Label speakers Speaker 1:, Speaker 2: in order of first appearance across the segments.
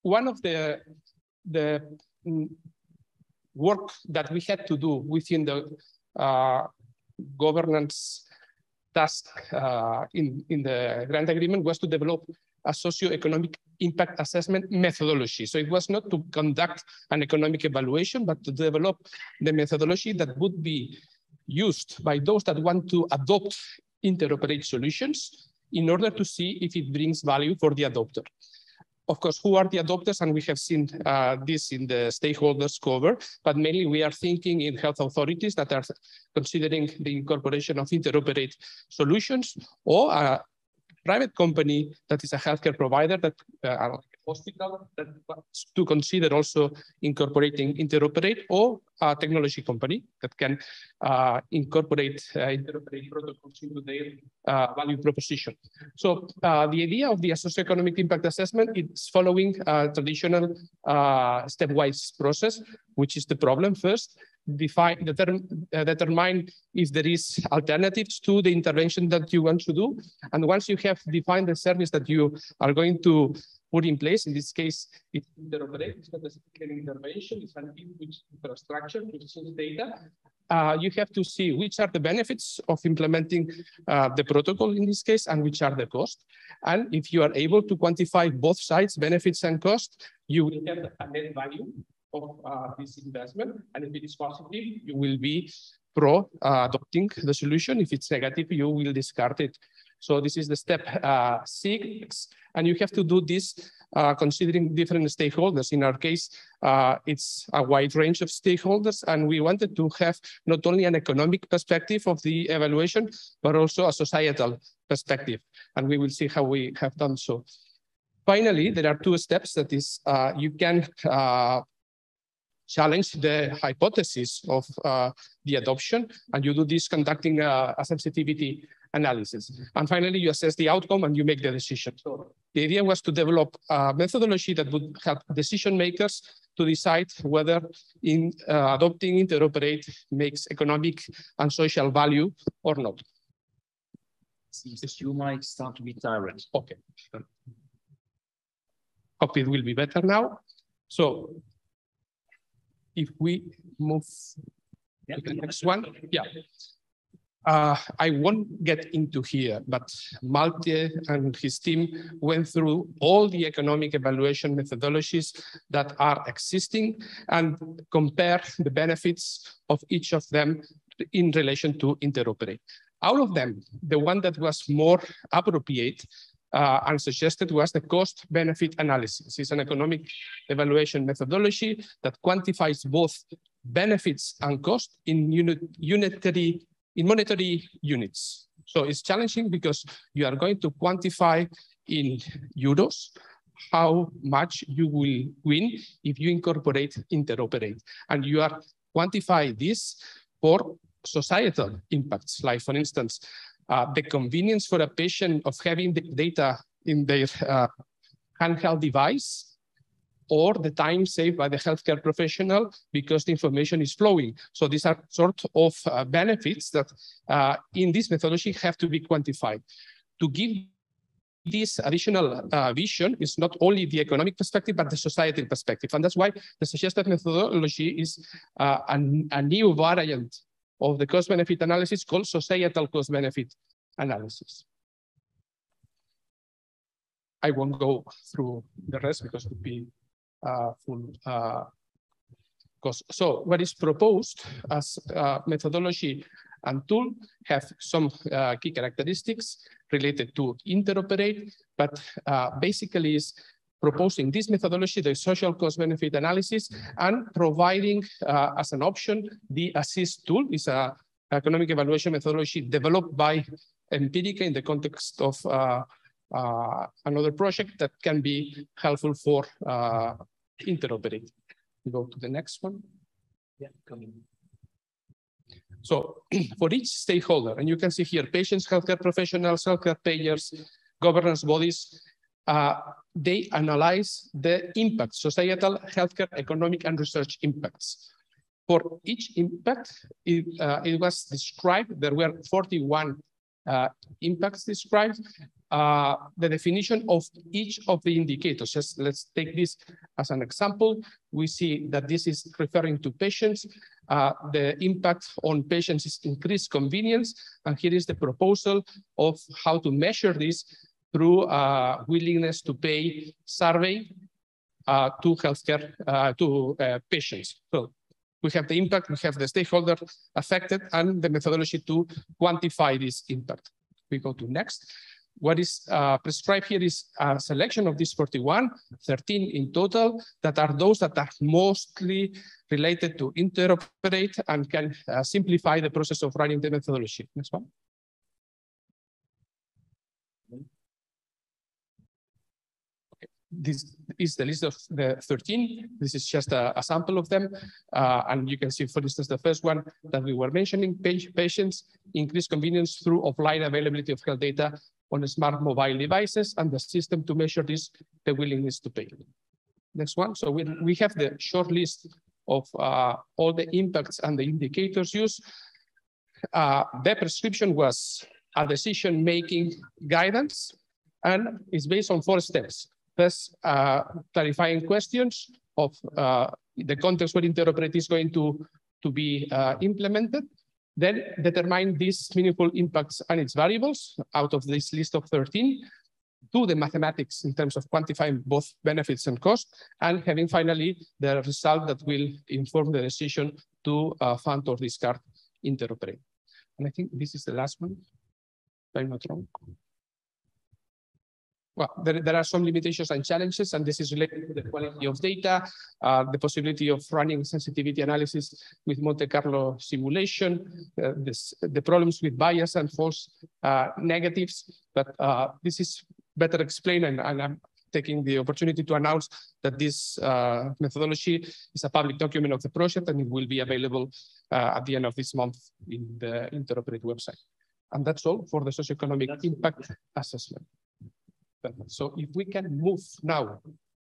Speaker 1: one of the work that we had to do within the governance task in the grant agreement was to develop a socioeconomic impact assessment methodology. So it was not to conduct an economic evaluation, but to develop the methodology that would be used by those that want to adopt interoperate solutions in order to see if it brings value for the adopter. Of course, who are the adopters? And we have seen this in the stakeholders cover, but mainly we are thinking in health authorities that are considering the incorporation of interoperate solutions, or a private company that is a healthcare provider, that a hospital that wants to consider also incorporating interoperate, or a technology company that can incorporate interoperate protocols into their value proposition. So the idea of the socioeconomic impact assessment is following a traditional stepwise process, which is the problem first. Determine if there is alternatives to the intervention that you want to do. And once you have defined the service that you are going to put in place, in this case, it's interoperate, it's not a specific intervention, it's an input infrastructure, which is data. You have to see which are the benefits of implementing the protocol in this case, and which are the costs. And if you are able to quantify both sides, benefits and costs, you will get a net value of this investment. And if it is positive, you will be pro adopting the solution. If it's negative, you will discard it. So this is the step 6. And you have to do this considering different stakeholders. In our case, it's a wide range of stakeholders. And we wanted to have not only an economic perspective of the evaluation, but also a societal perspective. And we will see how we have done so. Finally, there are 2 steps. That is, you can challenge the hypothesis of the adoption, and you do this conducting a sensitivity analysis. And finally, you assess the outcome and you make the decision. So the idea was to develop a methodology that would help decision makers to decide whether adopting interoperate makes economic and social value or not.
Speaker 2: Seems you might start to be tyrant.
Speaker 1: Okay. Hope it will be better now. So if we move to the next one, yeah. I won't get into here, but Malte and his team went through all the economic evaluation methodologies that are existing and compare the benefits of each of them in relation to interoperate. Out of them, the one that was more appropriate and suggested was the cost-benefit analysis. It's an economic evaluation methodology that quantifies both benefits and cost in monetary units. So it's challenging because you are going to quantify in euros how much you will win if you incorporate interoperate. And you are quantify this for societal impacts, like for instance, the convenience for a patient of having the data in their handheld device, or the time saved by the healthcare professional because the information is flowing. So these are sort of benefits that in this methodology have to be quantified. To give this additional vision is not only the economic perspective, but the societal perspective. And that's why the suggested methodology is a new variant of the cost-benefit analysis called societal cost-benefit analysis. I won't go through the rest because it would be full cost. So what is proposed as methodology and tool have some key characteristics related to interoperate, but basically is proposing this methodology, the social cost-benefit analysis, and providing as an option the assist tool. Is an economic evaluation methodology developed by Empirica in the context of another project that can be helpful for interoperate. We go to the next one. Yeah, coming. So for each stakeholder, and you can see here, patients, healthcare professionals, healthcare payers, governance bodies, they analyze the impact, societal, healthcare, economic, and research impacts. For each impact, it was described, there were 41 impacts described, the definition of each of the indicators. Just let's take this as an example. We see that this is referring to patients. The impact on patients is increased convenience. And here is the proposal of how to measure this through willingness to pay survey to healthcare, to patients. So we have the impact, we have the stakeholder affected, and the methodology to quantify this impact. We go to next. What is prescribed here is a selection of these 41, 13 in total, that are those that are mostly related to interoperate and can simplify the process of running the methodology. Next one. This is the list of the 13. This is just a sample of them. And you can see, for instance, the first one that we were mentioning, patients increase convenience through offline availability of health data on smart mobile devices and the system to measure this, the willingness to pay. Next one. So we have the short list of all the impacts and the indicators used. The prescription was a decision-making guidance, and it's based on 4 steps. First, clarifying questions of the context where interoperate is going to be implemented. Then determine these meaningful impacts and its variables out of this list of 13. Do the mathematics in terms of quantifying both benefits and cost, and having finally the result that will inform the decision to fund or discard interoperate. And I think this is the last one, if I'm not wrong. Well, there are some limitations and challenges, and this is related to the quality of data, the possibility of running sensitivity analysis with Monte Carlo simulation, the problems with bias and false negatives. But this is better explained, and I'm taking the opportunity to announce that this methodology is a public document of the project, and it will be available at the end of this month in the Interoperate website. And that's all for the socioeconomic impact assessment. So if we can move now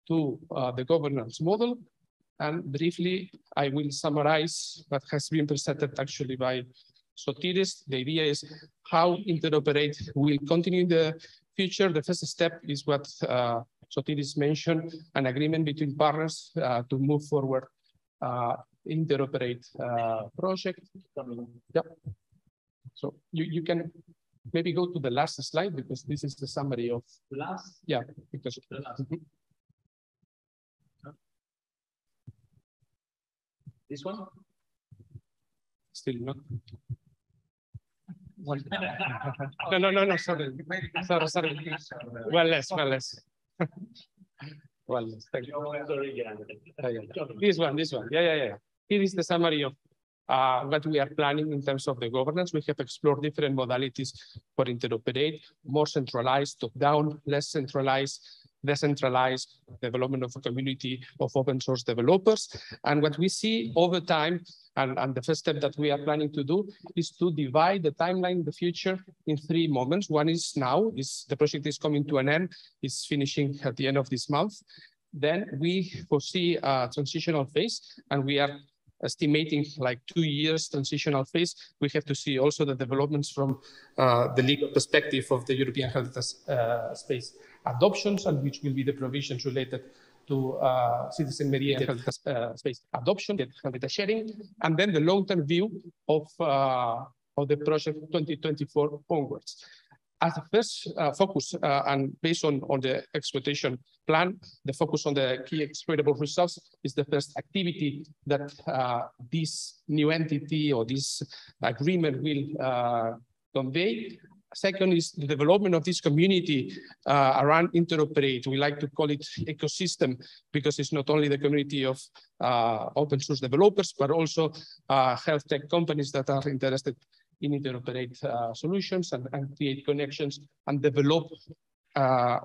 Speaker 1: to the governance model, and briefly, I will summarize what has been presented actually by Sotiris. The idea is how interoperate will continue in the future. The first step is what Sotiris mentioned, an agreement between partners to move forward interoperate project. Yep. So you can maybe go to the last slide, because this is the summary of
Speaker 2: the last.
Speaker 1: Yeah, because
Speaker 2: the last. This one?
Speaker 1: Still not. One. No, sorry. Sorry. Well less. Well less. Thank you. This one. Yeah. Here is the summary of what we are planning in terms of the governance. We have explored different modalities for interoperate, more centralized, top-down, less centralized, decentralized, development of a community of open source developers. And what we see over time, and the first step that we are planning to do, is to divide the timeline in the future in 3 moments. One is now, the project is coming to an end, it's finishing at the end of this month. Then we foresee a transitional phase, and we are estimating like 2 years transitional phase. We have to see also the developments from the legal perspective of the European health space adoptions, and which will be the provisions related to citizen mediated health space adoption, health data sharing, and then the long-term view of the project 2024 onwards. As the first focus, and based on the exploitation plan, the focus on the key exploitable results is the first activity that this new entity or this agreement will convey. Second is the development of this community around interoperate. We like to call it ecosystem, because it's not only the community of open source developers, but also health tech companies that are interested in interoperate solutions and create connections and develop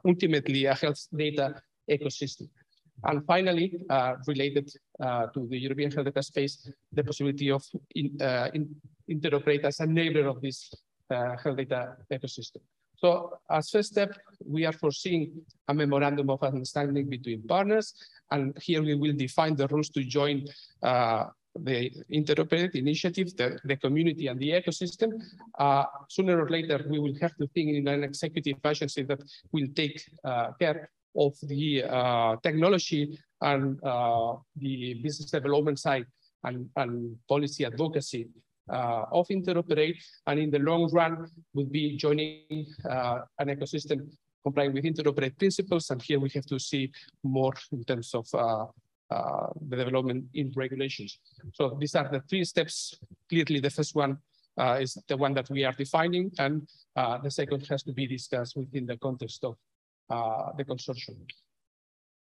Speaker 1: ultimately a health data ecosystem. And finally, related to the European health data space, the possibility of interoperate as a neighbor of this health data ecosystem. So as first step, we are foreseeing a memorandum of understanding between partners, and here we will define the rules to join the interoperate initiative, the community and the ecosystem, sooner or later, we will have to think in an executive agency that will take care of the technology and the business development side and policy advocacy of interoperate, and in the long run would be joining an ecosystem complying with interoperate principles. And here we have to see more in terms of the development in regulations. So these are the 3 steps. Clearly, the first one is the one that we are defining, and the second has to be discussed within the context of the consortium.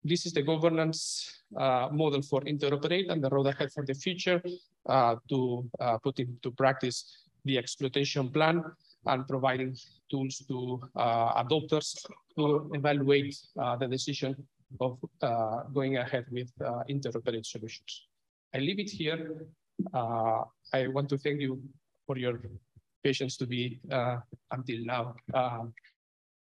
Speaker 1: This is the governance model for interoperate and the road ahead for the future to put into practice the exploitation plan and providing tools to adopters to evaluate the decision of going ahead with interoperate solutions. I leave it here. I want to thank you for your patience to be until now.